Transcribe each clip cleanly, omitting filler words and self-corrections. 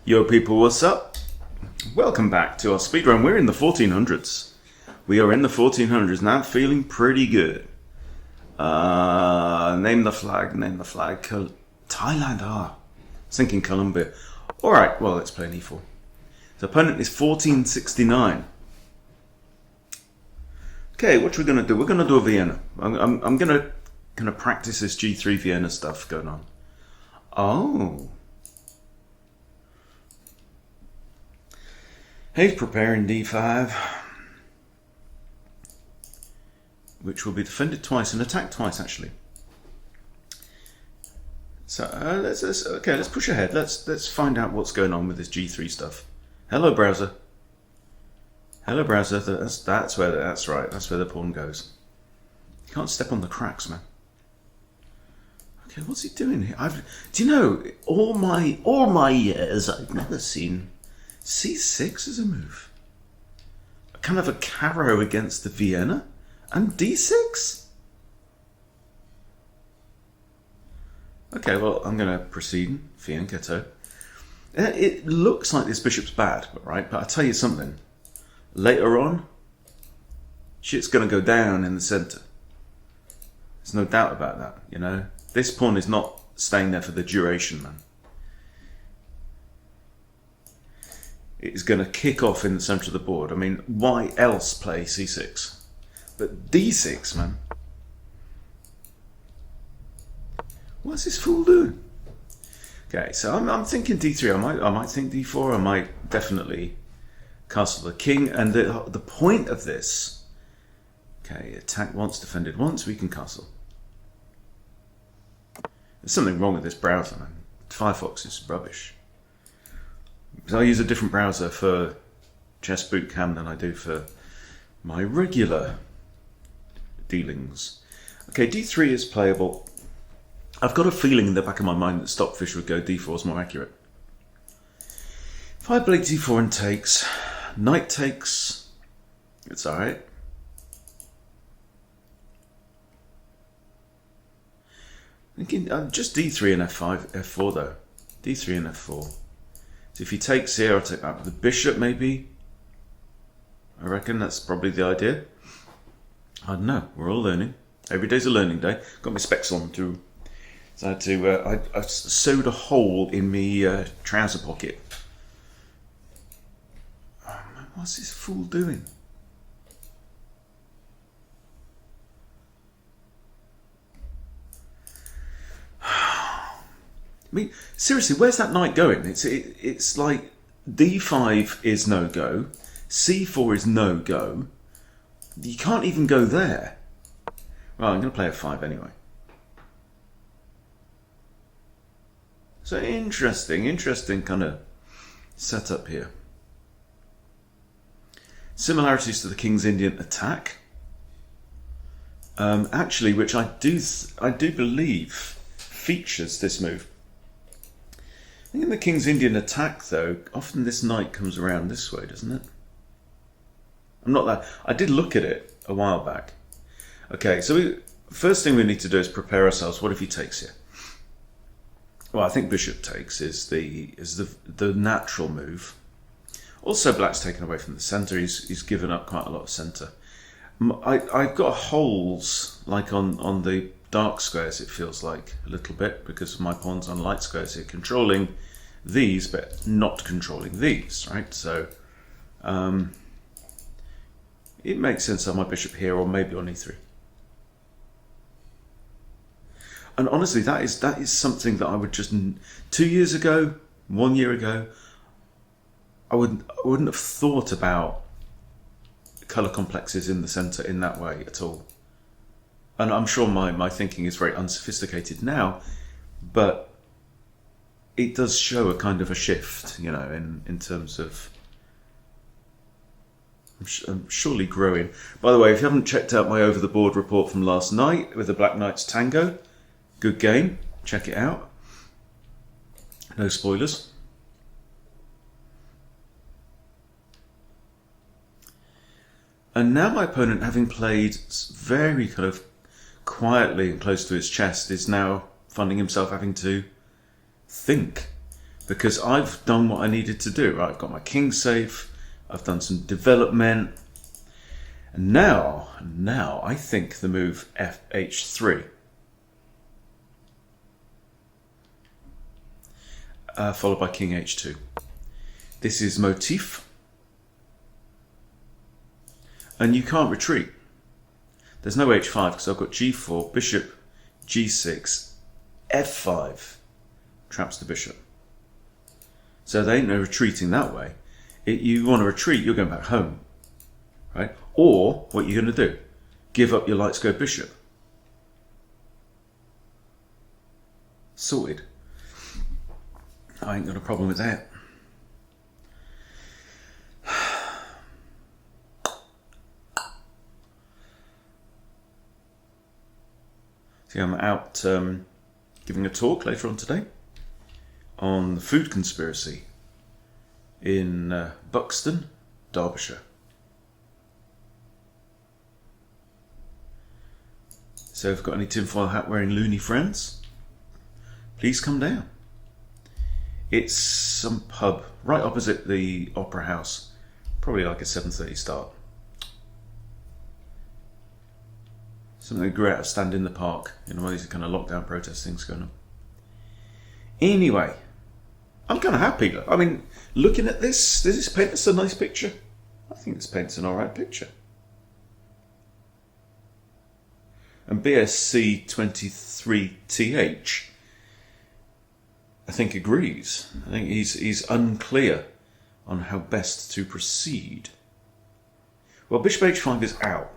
Yo people, what's up? Welcome back to our speedrun. We're in the 1400s. We are in the 1400s now, feeling pretty good. Name the flag. Thailand, I was thinking Colombia. Alright, well, let's play an e4. The opponent is 1469. Okay, what are we going to do? We're going to do a Vienna. I'm going to kind of practice this G3 Vienna stuff going on. Oh. He's preparing d5, which will be defended twice and attacked twice, actually. So let's push ahead. Let's find out what's going on with this G3 stuff. Hello, browser. Hello, browser. That's right. That's where the pawn goes. You can't step on the cracks, man. Okay, what's he doing here? Do you know, all my years, I've never seen c6 as a move. Kind of a carrow against the Vienna, and d6. Okay, well, I'm going to proceed. Fianchetto. It looks like this bishop's bad, right? But I'll tell you something. Later on, shit's going to go down in the centre. There's no doubt about that, you know? This pawn is not staying there for the duration, man. It is going to kick off in the centre of the board. I mean, why else play c6? But d6, man. What's this fool doing? Okay, so I'm thinking d3. I might think d4. I might definitely castle the king. And the point of this, okay, attack once, defended once. We can castle. There's something wrong with this browser, man. Firefox is rubbish. So I use a different browser for Chess Bootcamp than I do for my regular dealings. Okay, d3 is playable. I've got a feeling in the back of my mind that Stockfish would go d4 is more accurate. If I play d4 and takes, knight takes, it's alright. Thinking just d3 and f4 though. d3 and f4. So if he takes here, I'll take that with the bishop maybe. I reckon that's probably the idea. I don't know, we're all learning. Every day's a learning day. Got my specs on too. So I sewed a hole in my trouser pocket. Oh man, what's this fool doing? I mean, seriously, where's that knight going? It's like d5 is no go, c4 is no go. You can't even go there. Well, I'm going to play f5 anyway. So interesting kind of setup here. Similarities to the King's Indian attack, actually, which I do believe features this move. I think in the King's Indian attack, though, often this knight comes around this way, doesn't it? I'm not that. I did look at it a while back. Okay, so first thing we need to do is prepare ourselves. What if he takes here? Well, I think bishop takes is the natural move. Also, black's taken away from the centre. He's given up quite a lot of centre. I've got holes like on the dark squares, it feels like a little bit, because my pawn's on light squares here, controlling these but not controlling these, right? So it makes sense to have my bishop here or maybe on e3. And honestly, that is something that I would just 2 years ago, 1 year ago, I wouldn't have thought about colour complexes in the centre in that way at all. And I'm sure my thinking is very unsophisticated now, but it does show a kind of a shift, you know, in terms of I'm surely growing. By the way, if you haven't checked out my over the board report from last night with the Black Knights Tango, good game, check it out. No spoilers. And now my opponent, having played very kind of quietly and close to his chest, is now finding himself having to think. because I've done what I needed to do. Right, I've got my king safe, I've done some development, and now I think the move FH3, followed by king H2. This is motif, and you can't retreat. There's no H5 because I've got G4, bishop, G6, F5, traps the bishop. So there ain't no retreating that way. You want to retreat, you're going back home, right? Or what you're going to do, give up your lights go bishop. Sorted. I ain't got a problem with that. See, I'm out giving a talk later on today on the food conspiracy in Buxton, Derbyshire. So if you've got any tinfoil hat wearing loony friends, please come down. It's some pub right opposite the Opera House, probably like a 7:30 start. Something great out of stand in the park, one of these kind of lockdown protest things going on. Anyway, I'm kind of happy. I mean, looking at this, does this paint us a nice picture? I think this paints an alright picture. And BSC23TH, I think, agrees. I think he's unclear on how best to proceed. Well, bishop H5 is out.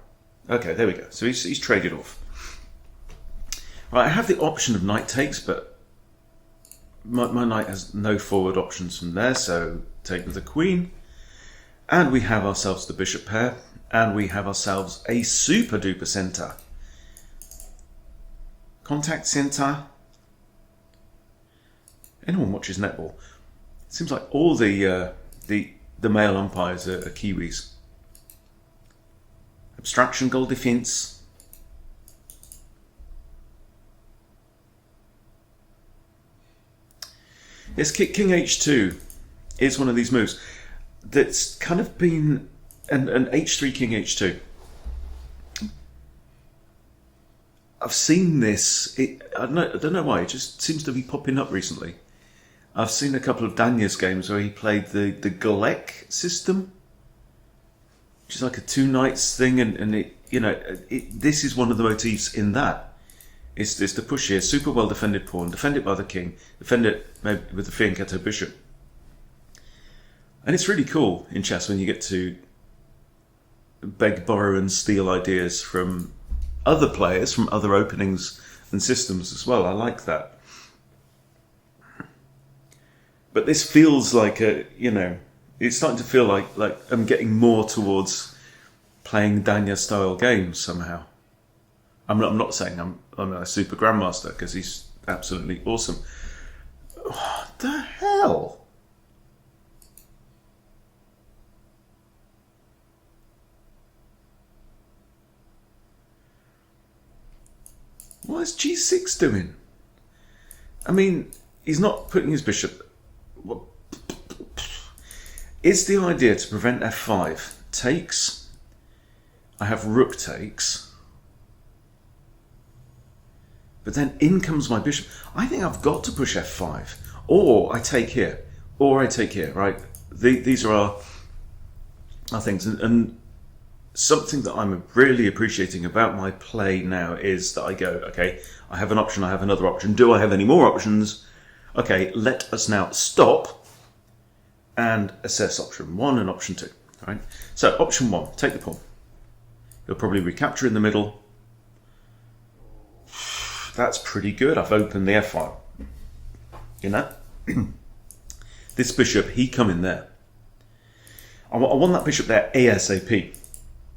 Okay, there we go. So he's traded off. Right, I have the option of knight takes, but my knight has no forward options from there, so take with the queen. And we have ourselves the bishop pair, and we have ourselves a super duper centre. Contact centre. Anyone watches netball? It seems like all the male umpires are Kiwis. Abstraction goal defence. Yes, King H2 is one of these moves that's kind of been an H3 King H2. I've seen this. I don't know why. It just seems to be popping up recently. I've seen a couple of Danya's games where he played the Galek system, which is like a two knights thing, and this is one of the motifs in that. It's the push here, super well defended pawn, defend it by the king, defend it maybe with the fianchetto bishop. And it's really cool in chess when you get to beg, borrow and steal ideas from other players, from other openings and systems as well. I like that. But this feels like it's starting to feel like I'm getting more towards playing Danya style games somehow. I'm not saying I'm a super grandmaster, because he's absolutely awesome. What the hell? What is G6 doing? I mean, he's not putting his bishop. Is the idea to prevent F5 takes? I have rook takes. But then in comes my bishop. I think I've got to push F5. Or I take here. Or I take here, right? These are our things. And something that I'm really appreciating about my play now is that I go, okay, I have an option, I have another option. Do I have any more options? Okay, let us now stop and assess option 1 and option 2. Right? So option 1, take the pawn. You'll probably recapture in the middle. That's pretty good. I've opened the F file. This bishop, he come in there. I want that bishop there ASAP.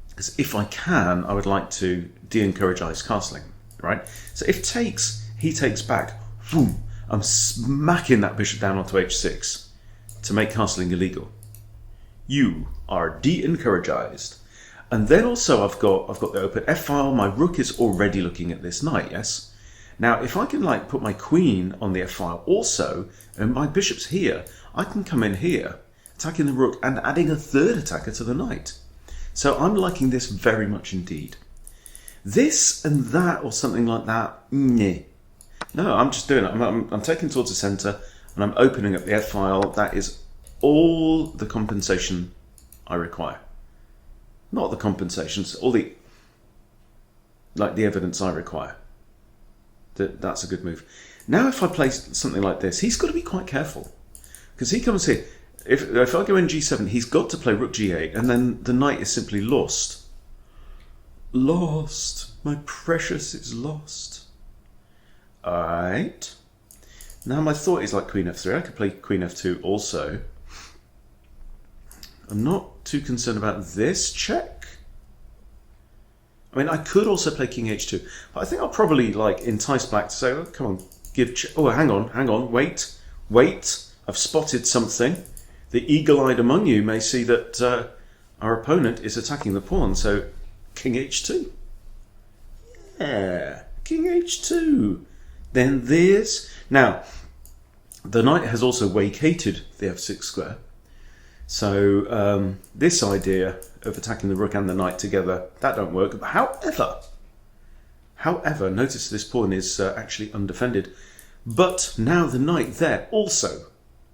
Because if I can, I would like to de-encourage ice castling. Right? So if takes, he takes back. Boom, I'm smacking that bishop down onto H6 to make castling illegal. You are de-encouraged. And then also I've got the open F file. My rook is already looking at this knight, yes? Now, if I can like put my queen on the f-file also, and my bishop's here, I can come in here, attacking the rook and adding a third attacker to the knight. So I'm liking this very much indeed. This and that or something like that, nah. No, I'm just doing it. I'm taking towards the centre and I'm opening up the f-file. That is all the compensation I require. Not the compensations, all the evidence I require. That's a good move. Now if I play something like this, he's got to be quite careful. Because he comes here, if I go in g7, he's got to play rook g8, and then the knight is simply lost. Lost. My precious is lost. Alright. Now my thought is like queen f3. I could play queen f2 also. I'm not too concerned about this check. I mean, I could also play king h2, but I think I'll probably like entice black to say, oh, come on, give check. Oh, hang on, wait. I've spotted something. The eagle-eyed among you may see that our opponent is attacking the pawn, so king h2. Yeah, king h2. Then this. Now, the knight has also vacated the f6 square. So this idea of attacking the rook and the knight together, that don't work. However, notice this pawn is actually undefended. But now the knight there also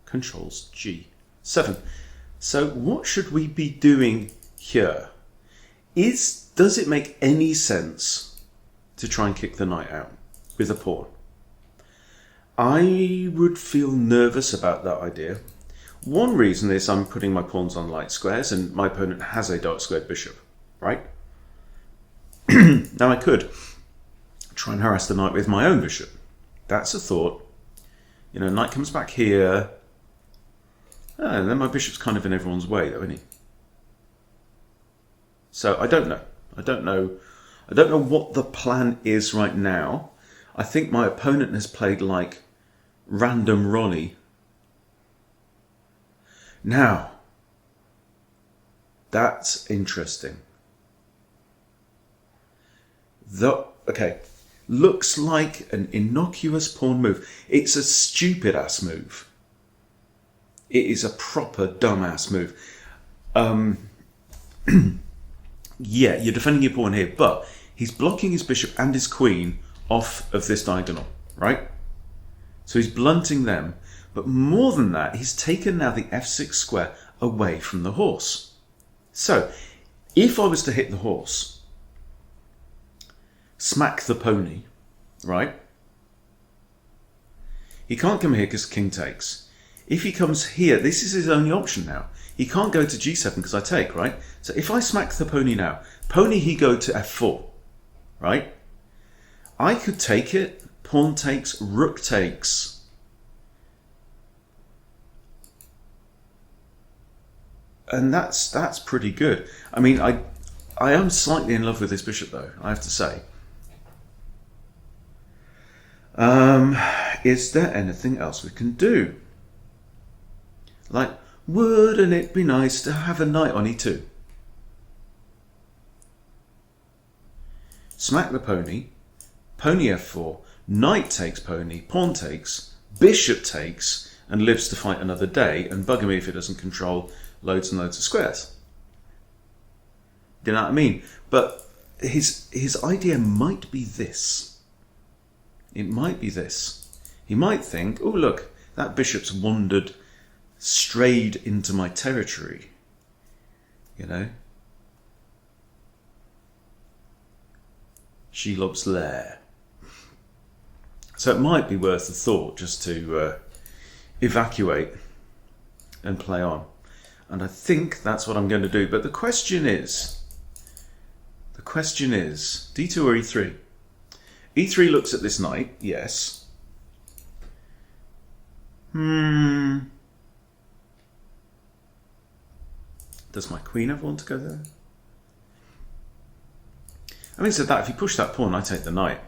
controls g7. So what should we be doing here? Does it make any sense to try and kick the knight out with a pawn? I would feel nervous about that idea. One reason is I'm putting my pawns on light squares and my opponent has a dark squared bishop, right? Now I could try and harass the knight with my own bishop. That's a thought. You know, knight comes back here. And then my bishop's kind of in everyone's way though, isn't he? So I don't know. I don't know what the plan is right now. I think my opponent has played like random Ronnie. Now, that's interesting. Okay, looks like an innocuous pawn move. It's a stupid ass move. It is a proper dumbass move. Yeah, you're defending your pawn here, but he's blocking his bishop and his queen off of this diagonal, right? So he's blunting them. But more than that, he's taken now the f6 square away from the horse. So, if I was to hit the horse, smack the pony, right? He can't come here because king takes. If he comes here, this is his only option now. He can't go to g7 because I take, right? So if I smack the pony now, pony he go to f4, right? I could take it, pawn takes, rook takes. And that's pretty good. I mean, I am slightly in love with this bishop, though, I have to say. Is there anything else we can do? Like, wouldn't it be nice to have a knight on e2? Smack the pony, pony f4, knight takes pony, pawn takes, bishop takes, and lives to fight another day, and bugger me if it doesn't control loads and loads of squares. Do you know what I mean? But his idea might be this. It might be this. He might think, oh look, that bishop's wandered, strayed into my territory. You know? Shelob's lair. So it might be worth a thought just to evacuate and play on. And I think that's what I'm going to do. But the question is, d2 or e3? e3 looks at this knight, yes. Does my queen ever want to go there? Having said that, if you push that pawn, I take the knight.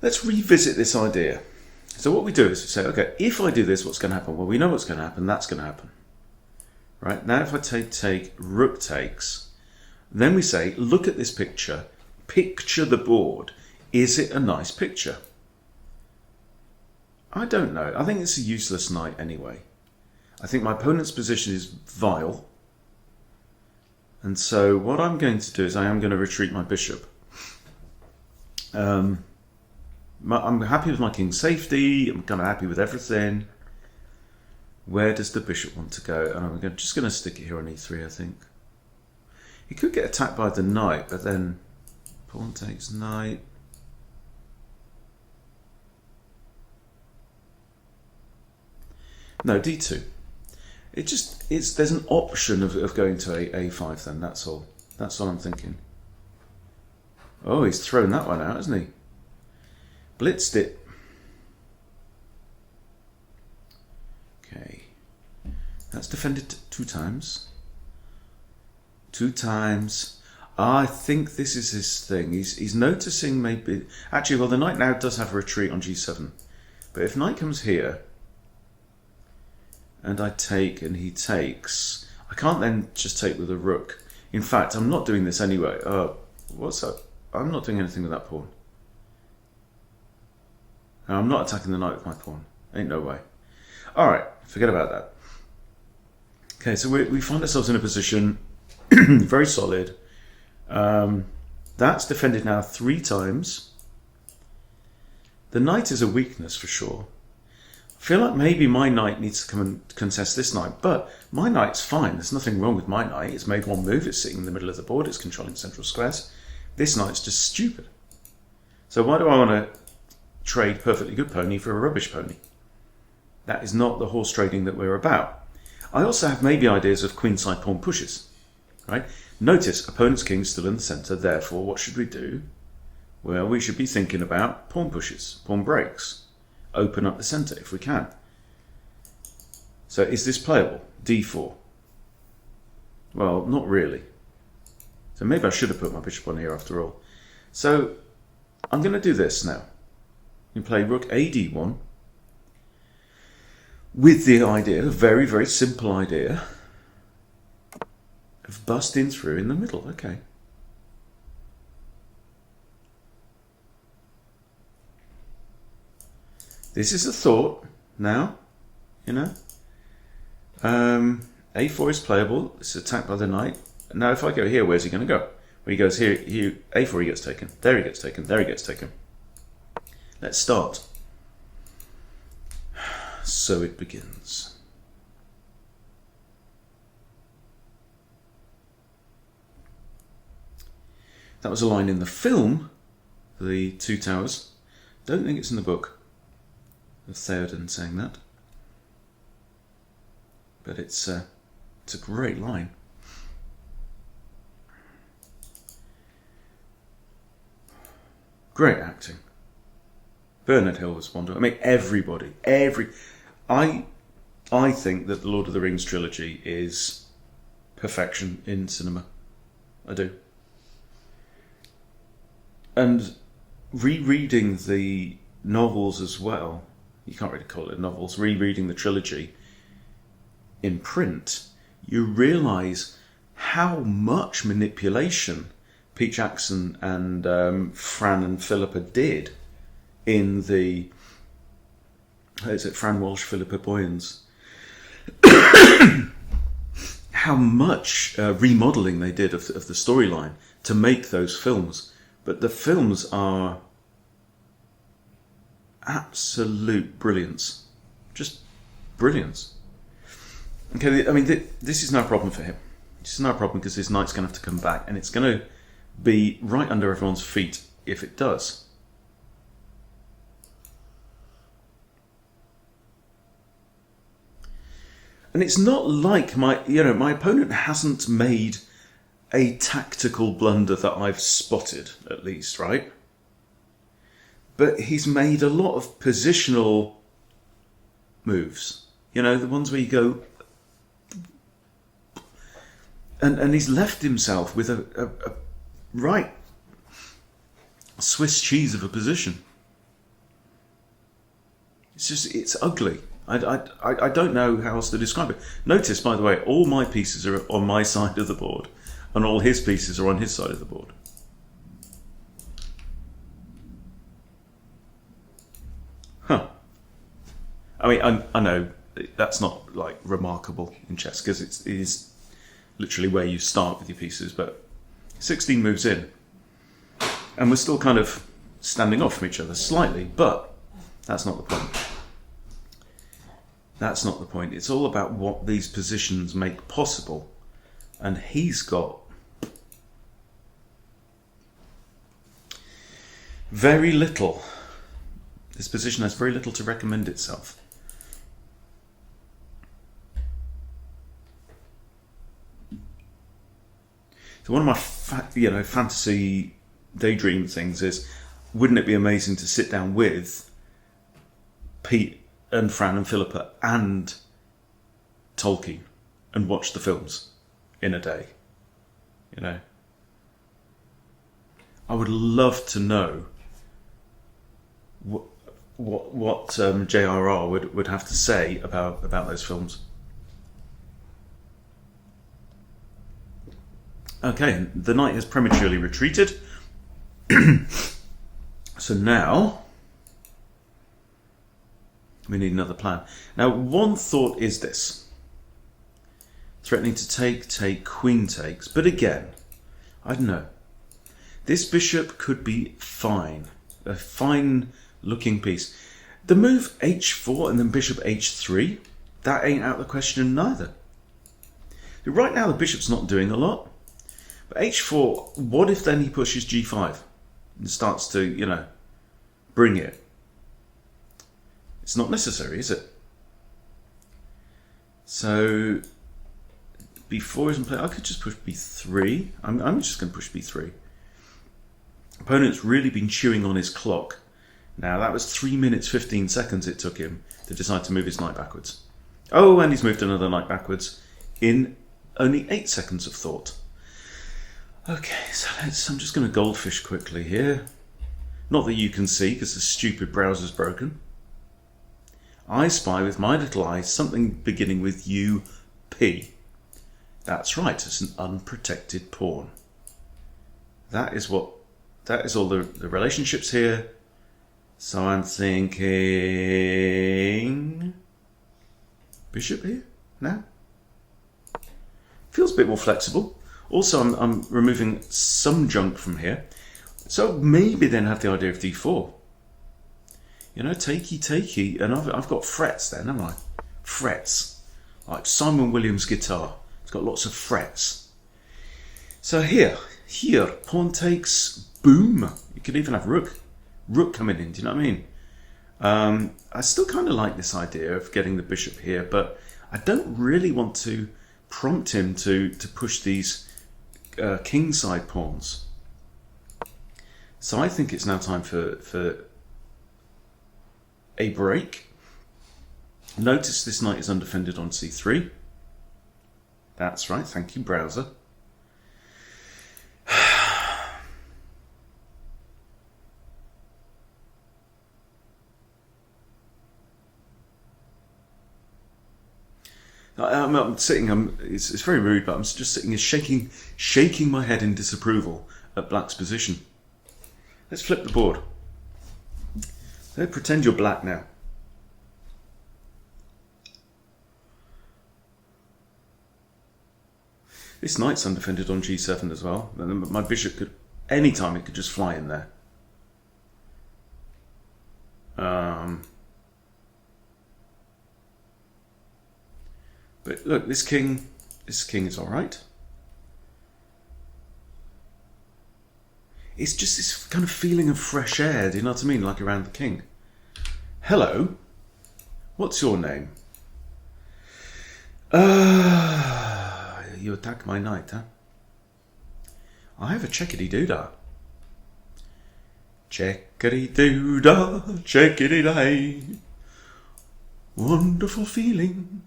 Let's revisit this idea. So what we do is we say, okay, if I do this, what's going to happen? Well, we know what's going to happen. That's going to happen. Right, now if I take, rook takes, then we say, look at this picture, picture the board. Is it a nice picture? I don't know. I think it's a useless knight anyway. I think my opponent's position is vile. And so what I'm going to do is I am going to retreat my bishop. I'm happy with my king's safety. I'm kind of happy with everything. Where does the bishop want to go? And I'm just going to stick it here on e3, I think. He could get attacked by the knight, but then pawn takes knight. No, d2. There's an option of going to a5 then, that's all. That's all I'm thinking. Oh, he's thrown that one out, hasn't he? Blitzed it. Okay. That's defended 2 times. 2 times. I think this is his thing. He's noticing maybe... Actually, well, the knight now does have a retreat on g7. But if knight comes here, and I take and he takes, I can't then just take with a rook. In fact, I'm not doing this anyway. What's up? I'm not doing anything with that pawn. And I'm not attacking the knight with my pawn. Ain't no way. Alright, forget about that. Okay, so we find ourselves in a position very solid. That's defended now 3 times. The knight is a weakness for sure. I feel like maybe my knight needs to come and contest this knight, but my knight's fine. There's nothing wrong with my knight. It's made 1 move. It's sitting in the middle of the board. It's controlling central squares. This knight's just stupid. So why do I want to trade perfectly good pony for a rubbish pony? That is not the horse trading that we're about. I also have maybe ideas of queenside pawn pushes. Right? Notice opponent's king's still in the centre. Therefore, what should we do? Well, we should be thinking about pawn pushes, pawn breaks. Open up the centre if we can. So is this playable? d4. Well, not really. So maybe I should have put my bishop on here after all. So I'm going to do this now. You play rook a d1 with the idea, a very, very simple idea, of busting through in the middle. Okay. This is a thought now, you know. a4 is playable. It's attacked by the knight. Now if I go here, where's he going to go? Well, he goes here, a4 he gets taken. There he gets taken. There he gets taken. Let's start. So it begins. That was a line in the film, The Two Towers. Don't think it's in the book of Theoden saying that. But it's a great line. Great acting. Bernard Hill was wonderful. I mean, everybody, I think that the Lord of the Rings trilogy is perfection in cinema. I do. And rereading the novels as well, you can't really call it novels, rereading the trilogy in print, you realise how much manipulation Pete Jackson and Fran and Philippa did in the, is it Fran Walsh, Philippa Boyens? How much remodelling they did of the storyline to make those films. But the films are absolute brilliance. Just brilliance. Okay, I mean, this is no problem for him. This is no problem because his knight's going to have to come back, and it's going to be right under everyone's feet if it does. And it's not like my opponent hasn't made a tactical blunder that I've spotted, at least, right? But he's made a lot of positional moves. You know, the ones where you go... And he's left himself with a right Swiss cheese of a position. It's ugly. I don't know how else to describe it. Notice, by the way, all my pieces are on my side of the board, and all his pieces are on his side of the board. Huh. I mean, I know that's not like remarkable in chess, because it is literally where you start with your pieces, but 16 moves in, and we're still kind of standing off from each other slightly, but that's not the point. That's not the point. It's all about what these positions make possible, and he's got very little. This position has very little to recommend itself. So one of my fantasy daydream things is, wouldn't it be amazing to sit down with Pete and Fran and Philippa and Tolkien and watch the films in a day? You know, I would love to know what JRR would have to say about those films. Okay, the knight has prematurely retreated. So now we need another plan. Now, one thought is this: threatening to take, queen takes. But again, I don't know. This bishop could be fine, a fine looking piece. The move h4 and then bishop h3, that ain't out of the question neither. Right now the bishop's not doing a lot. But h4, what if then he pushes g5 and starts to, you know, bring it? It's not necessary, is it? So b4 isn't playing. I could just push b3. I'm just going to push b3. Opponent's really been chewing on his clock. Now that was 3 minutes 15 seconds it took him to decide to move his knight backwards. Oh, and he's moved another knight backwards in only 8 seconds of thought. Okay, so I'm just going to goldfish quickly here. Not that you can see, because the stupid browser's broken. I spy with my little eye something beginning with UP. That's right, it's an unprotected pawn. That is all the relationships here. So I'm thinking bishop here now. Feels a bit more flexible. Also, I'm removing some junk from here. So maybe then have the idea of d4. You know, takey, and I've got frets then, haven't I? Frets. Like Simon Williams' guitar. It's got lots of frets. So here, pawn takes, boom. You could even have rook coming in, do you know what I mean? I still kind of like this idea of getting the bishop here, but I don't really want to prompt him to push these kingside pawns. So I think it's now time for a break. Notice this knight is undefended on c3. That's right, thank you, browser. I'm sitting, it's very rude, but I'm just sitting here shaking my head in disapproval at black's position. Let's flip the board. Let's pretend you're black now. This knight's undefended on g7 as well. My bishop could, anytime it could just fly in there. But look, this king is all right. It's just this kind of feeling of fresh air, do you know what I mean? Like around the king. Hello, what's your name? You attack my knight, huh? I have a checkity-doo-dah. Checkity-doo-dah, checkity-day. Wonderful feeling.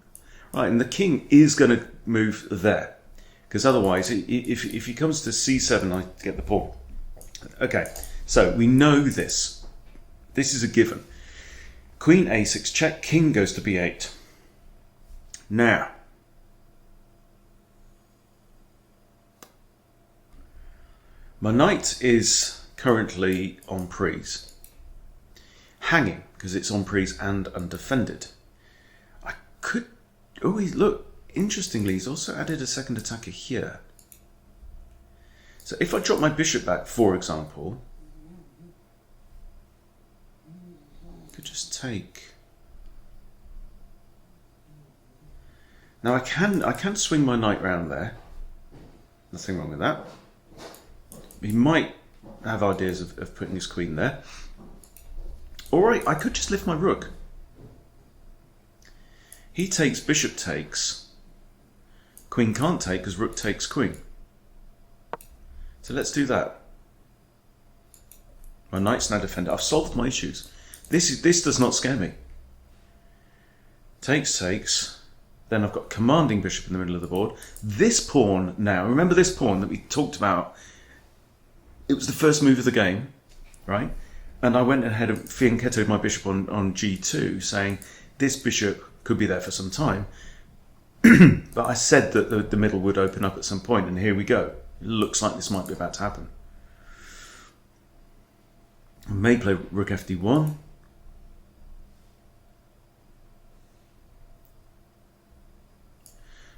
Right, and the king is going to move there, because otherwise, if he comes to c7, I get the pawn. Okay, so we know this. This is a given. Queen a6 check, king goes to b8. Now, my knight is currently en prise, hanging because it's en prise and undefended. I could, oh, look, interestingly, he's also added a second attacker here. So if I drop my bishop back, for example, I could just take. Now I can swing my knight round there. Nothing wrong with that. He might have ideas of putting his queen there. Alright, I could just lift my rook. He takes, bishop takes. Queen can't take because rook takes queen. So let's do that. My knight's now defended. I've solved my issues. This does not scare me. Takes, takes. Then I've got commanding bishop in the middle of the board. This pawn now, remember this pawn that we talked about? It was the first move of the game, right? And I went ahead and fianchettoed my bishop on g2, saying this bishop could be there for some time. But I said that the middle would open up at some point, and here we go. It looks like this might be about to happen. I may play rook fd1.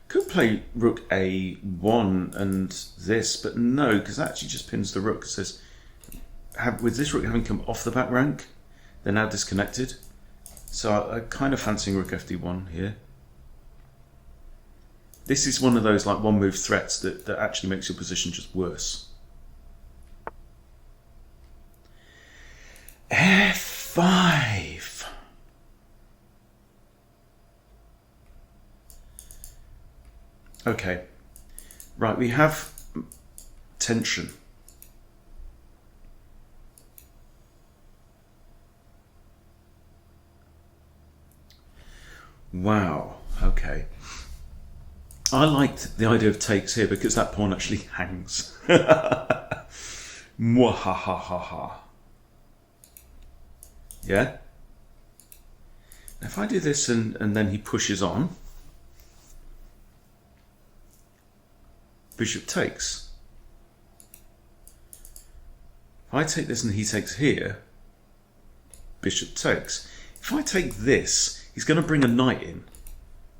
Could play rook a1 and this, but no, because that actually just pins the rook. It says, with this rook having come off the back rank, they're now disconnected. So I'm kind of fancying rook fd1 here. This is one of those like one move threats that actually makes your position just worse. f5. Okay, right, we have tension. Wow, okay. I liked the idea of takes here because that pawn actually hangs. Mwahahaha. Yeah? If I do this and then he pushes on, bishop takes. If I take this and he takes here, bishop takes. If I take this, he's going to bring a knight in,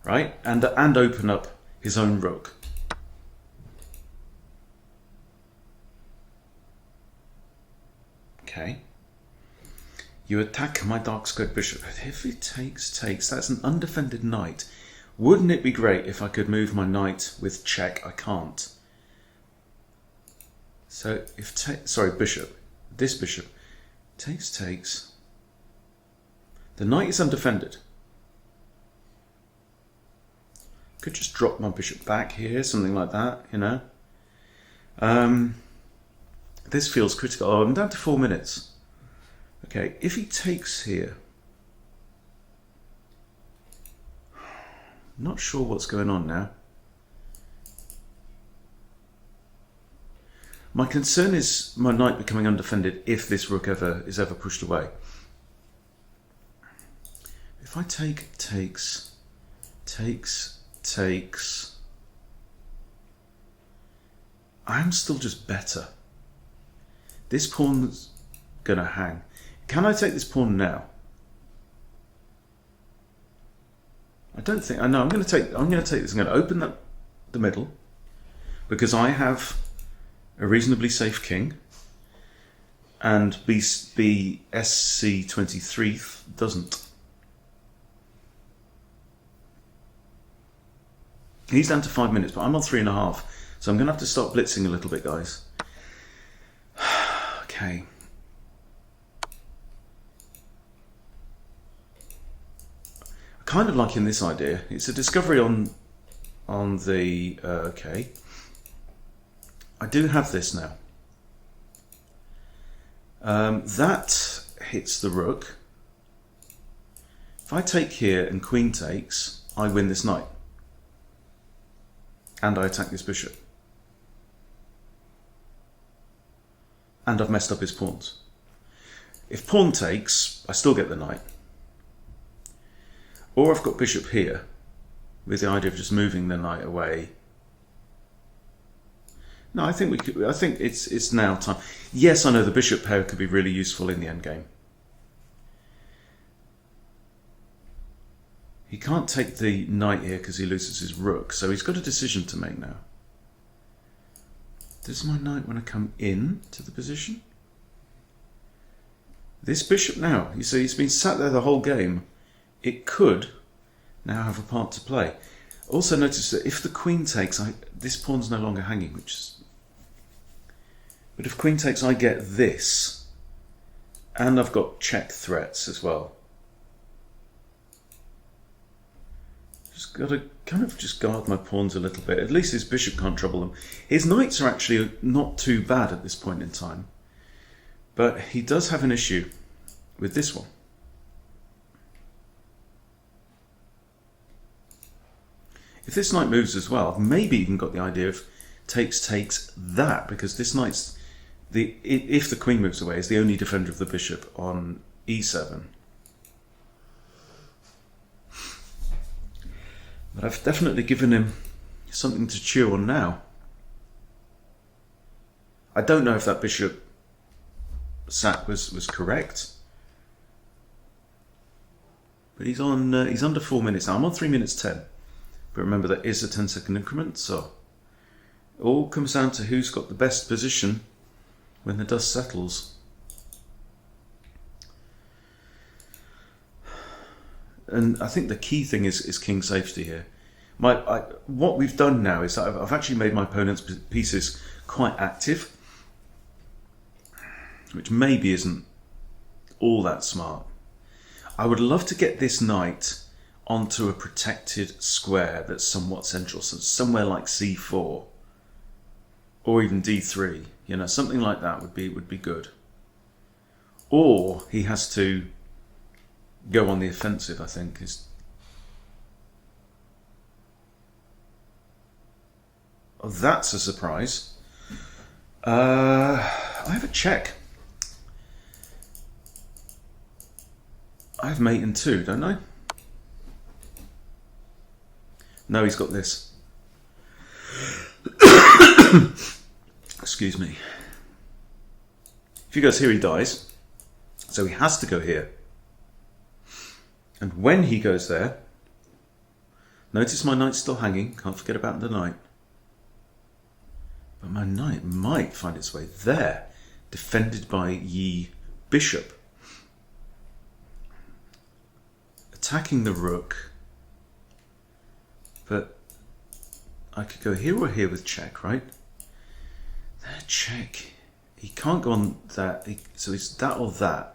right? And open up his own rook. Okay. You attack my dark squared bishop. If he takes, that's an undefended knight. Wouldn't it be great if I could move my knight with check? I can't. So if bishop, this bishop takes. The knight is undefended. Could just drop my bishop back here, something like that, you know. This feels critical. Oh, I'm down to 4 minutes. Okay, if he takes here, not sure what's going on now. My concern is my knight becoming undefended if this rook is ever pushed away. If I takes, I'm still just better. This pawn's gonna hang. Can I take this pawn now? I don't think I know. I'm gonna take this. I'm gonna open up the middle because I have a reasonably safe king, and SC23 doesn't. He's down to 5 minutes, but I'm on 3.5, so I'm going to have to start blitzing a little bit, guys. Okay. I kind of like in this idea. It's a discovery on the... okay. I do have this now. That hits the rook. If I take here and queen takes, I win this knight. And I attack this bishop. And I've messed up his pawns. If pawn takes, I still get the knight. Or I've got bishop here, with the idea of just moving the knight away. No, I think we could. I think it's now time. Yes, I know the bishop pair could be really useful in the endgame. He can't take the knight here because he loses his rook, so he's got a decision to make now. Does my knight want to come in to the position? This bishop now, you see, he's been sat there the whole game. It could now have a part to play. Also notice that if the queen takes, this pawn's no longer hanging, which is... But if queen takes, I get this. And I've got check threats as well. Just got to kind of just guard my pawns a little bit. At least his bishop can't trouble them. His knights are actually not too bad at this point in time. But he does have an issue with this one. If this knight moves as well, I've maybe even got the idea of takes that, because this knight's if the queen moves away, is the only defender of the bishop on e7. But I've definitely given him something to chew on now. I don't know if that bishop sack was correct. But he's under 4 minutes now. I'm on 3 minutes 10. But remember, that is a 10-second increment, so it all comes down to who's got the best position when the dust settles. And I think the key thing is king safety here. What we've done now is that I've actually made my opponent's pieces quite active, which maybe isn't all that smart. I would love to get this knight onto a protected square that's somewhat central, so somewhere like c4 or even d3. You know, something like that would be good. Or he has to go on the offensive, I think. Oh, that's a surprise. I have a check. I have mate in 2, don't I? No, he's got this. Excuse me. If he goes here, he dies. So he has to go here. And when he goes there, notice my knight's still hanging. Can't forget about the knight. But my knight might find its way there, defended by ye bishop. Attacking the rook. But I could go here or here with check, right? There, check. He can't go on that, so it's that or that.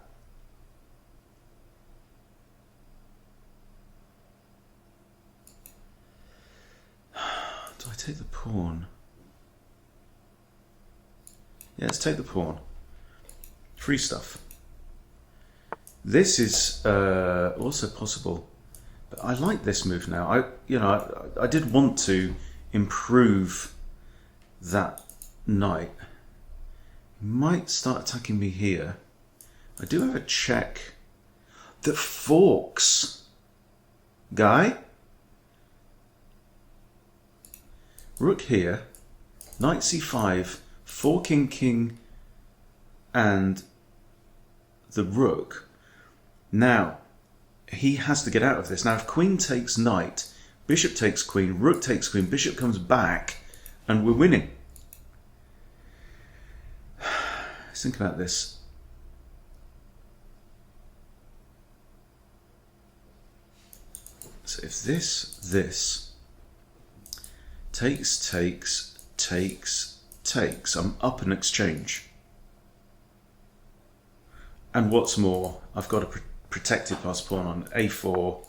Do I take the pawn? Yeah, let's take the pawn. Free stuff. This is also possible, but I like this move now. I did want to improve that knight. He might start attacking me here. I do have a check that forks. Guy? Rook here, knight c5, 4 king king, and the rook. Now, he has to get out of this. Now, if queen takes knight, bishop takes queen, rook takes queen, bishop comes back, and we're winning. Let's think about this. So if this takes, I'm up an exchange. And what's more, I've got a protected pass pawn on a4.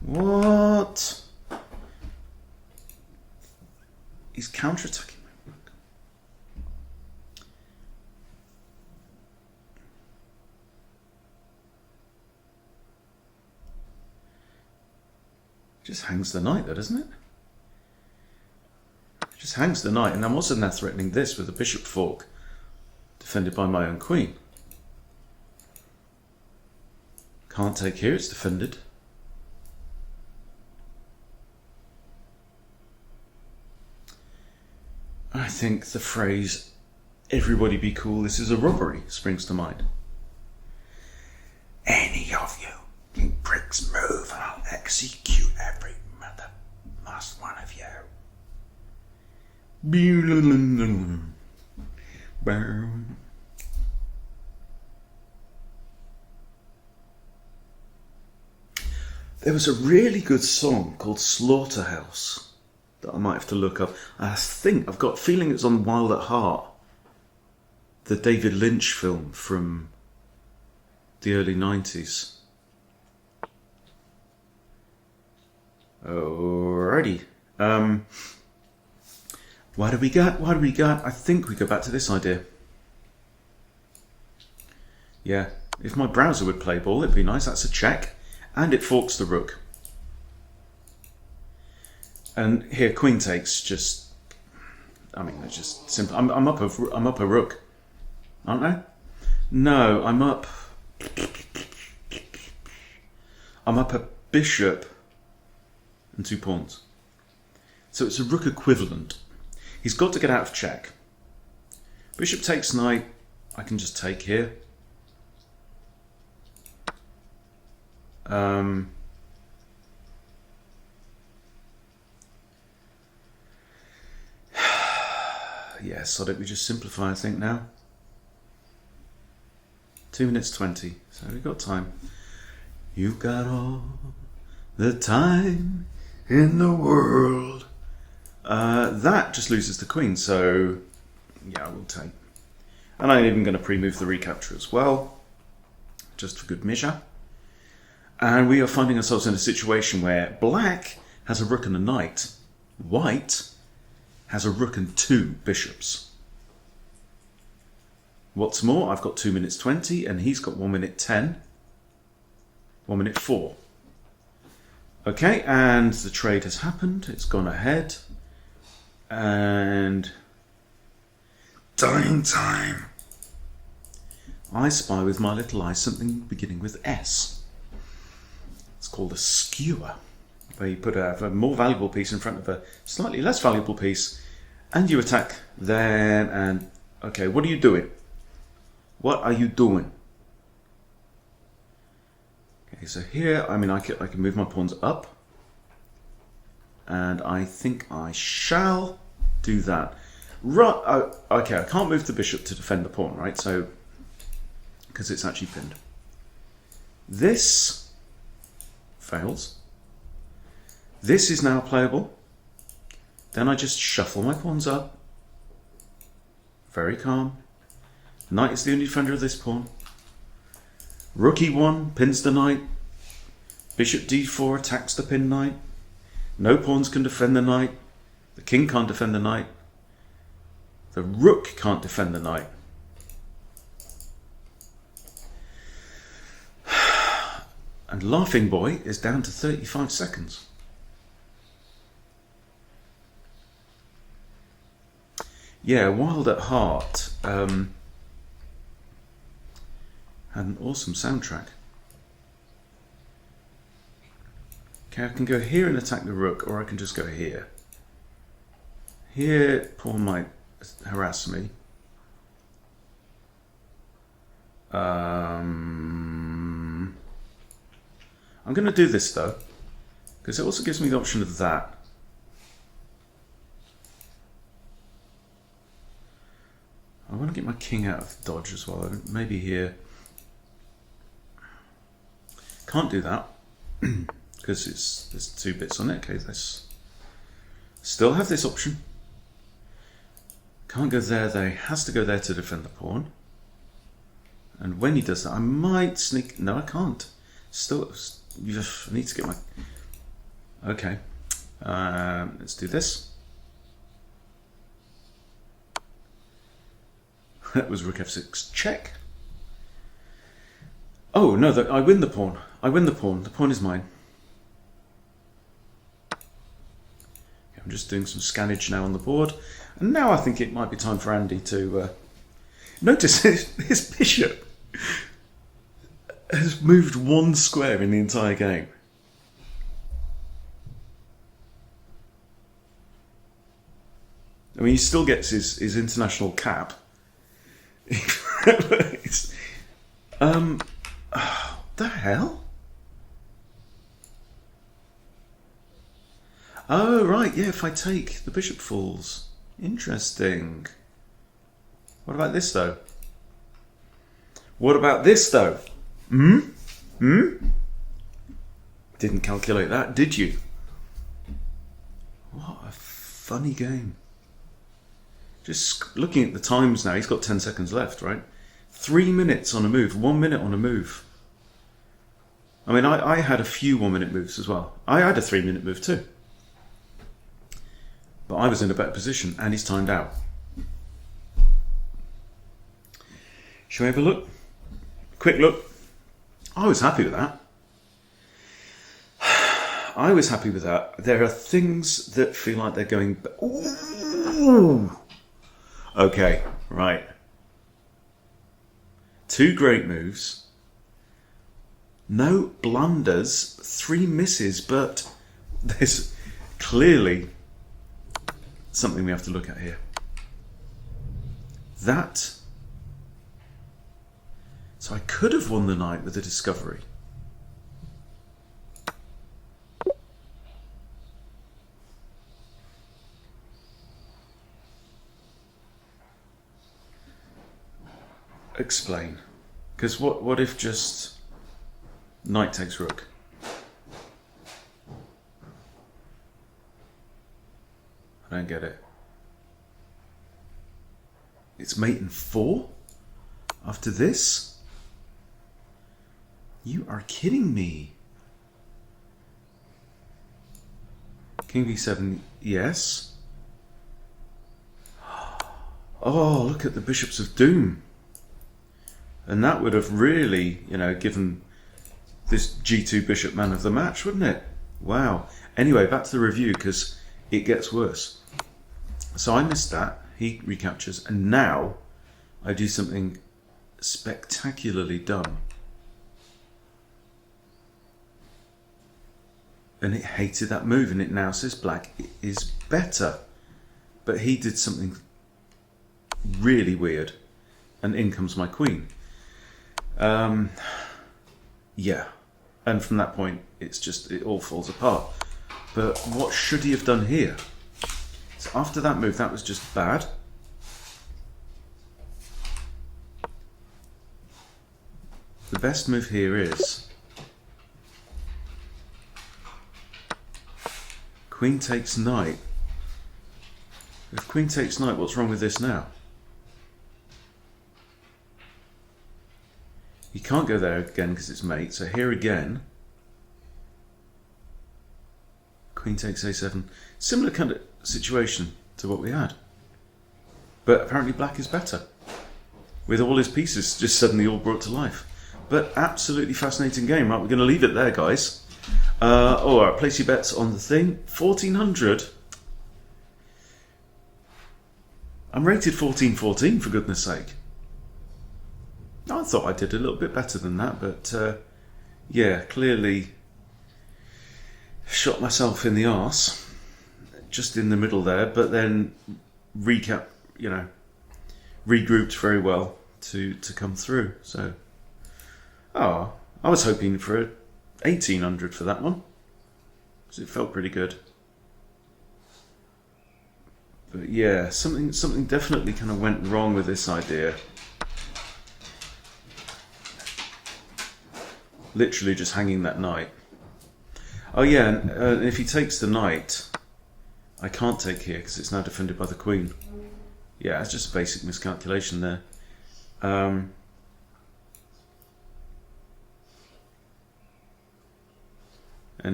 What? He's counter-attacking my rook. Just hangs the knight there, doesn't it? Just hangs the knight, and I'm also now threatening this with a bishop fork, defended by my own queen. Can't take here, it's defended. I think the phrase, everybody be cool, this is a robbery, springs to mind. Any of you pricks move and I'll execute every last one of you. There was a really good song called Slaughterhouse that I might have to look up. I think, I've got a feeling it's on Wild at Heart, the David Lynch film from the early 90s. Alrighty. What do we got? What do we got? I think we go back to this idea. Yeah, if my browser would play ball, it'd be nice. That's a check. And it forks the rook. And here, queen takes just... I mean, it's just simple. I'm up a rook, aren't I? No, I'm up a bishop and 2 pawns. So it's a rook equivalent. He's got to get out of check. Bishop takes knight. I can just take here. Yeah, sod it, we just simplify, I think, now. 2 minutes 20, so we've got time. You've got all the time in the world. That just loses the queen, so yeah, we'll take. And I'm even going to pre-move the recapture as well, just for good measure. And we are finding ourselves in a situation where black has a rook and a knight. White has a rook and 2 bishops. What's more, I've got 2 minutes 20 and he's got 1 minute 10, 1 minute 4. Okay, and the trade has happened. It's gone ahead. And dying time. I spy with my little eye something beginning with S. It's called a skewer, where you put a more valuable piece in front of a slightly less valuable piece, and you attack then. And okay, what are you doing? What are you doing? Okay, so here, I mean, I can move my pawns up, and I think I shall do that. Right, okay, I can't move the bishop to defend the pawn, right? So, because it's actually pinned. This fails. This is now playable. Then I just shuffle my pawns up. Very calm. Knight is the only defender of this pawn. Rook e1 pins the knight. Bishop d4 attacks the pinned knight. No pawns can defend the knight. The king can't defend the knight. The rook can't defend the knight. And Laughing Boy is down to 35 seconds. Yeah, Wild at Heart had an awesome soundtrack. Okay, I can go here and attack the rook, or I can just go here. Here, pawn might harass me. I'm going to do this though, because it also gives me the option of that. I want to get my king out of dodge as well. Maybe here. Can't do that because there's 2 bits on it. Okay, let's still have this option. Can't go there. There he has to go there to defend the pawn. And when he does that, I might sneak. No, I can't. Still, you just need to get my. Okay, let's do this. That was rook f6 check. Oh no, I win the pawn. I win the pawn. The pawn is mine. Okay, I'm just doing some scannage now on the board, and now I think it might be time for Andy to notice his bishop has moved 1 square in the entire game. I mean, he still gets his international cap. The hell? Oh, right, yeah, if I take, the bishop falls. Interesting. What about this, though? What about this, though? Didn't calculate that, did you? What a funny game. Just looking at the times now, he's got 10 seconds left, right? 3 minutes on a move, 1 minute on a move. I mean, I had a few 1 minute moves as well. I had a 3 minute move too. But I was in a better position and he's timed out. Shall we have a look? Quick look. I was happy with that. I was happy with that. There are things that feel like they're going... Ooh. Okay, right. 2 great moves. No blunders, 3 misses, but there's clearly something we have to look at here. That... So I could have won the knight with a discovery. Explain. Because what if just knight takes rook? I don't get it. It's mate in 4? After this? You are kidding me. King b7, yes. Oh, look at the bishops of doom. And that would have really, you know, given this g2 bishop man of the match, wouldn't it? Wow. Anyway, back to the review, because it gets worse. So I missed that. He recaptures. And now I do something spectacularly dumb. And it hated that move, and it now says black is better. But he did something really weird, and in comes my queen. Yeah, and from that point, it all falls apart. But what should he have done here? So after that move, that was just bad. The best move here is queen takes knight. If queen takes knight, what's wrong with this now? You can't go there again because it's mate. So here again, queen takes a7. Similar kind of situation to what we had. But apparently black is better, with all his pieces just suddenly all brought to life. But absolutely fascinating game. Right, we're going to leave it there, guys. All right, place your bets on the thing. 1400. I'm rated 1414, for goodness sake. I thought I did a little bit better than that, but yeah, clearly shot myself in the arse, just in the middle there. But then regrouped very well to come through. So, I was hoping for a 1800 for that one, because it felt pretty good. But yeah, something definitely kind of went wrong with this idea. Literally just hanging that knight. Oh yeah, and if he takes the knight, I can't take here because it's now defended by the queen. Yeah, it's just a basic miscalculation there. And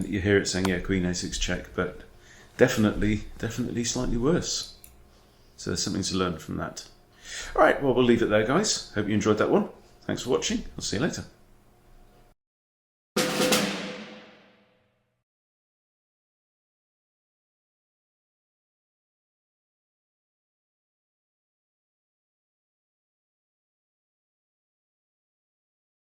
you hear it saying, yeah, queen a6 check, but definitely slightly worse. So there's something to learn from that. All right, well, we'll leave it there, guys. Hope you enjoyed that one. Thanks for watching. I'll see you later.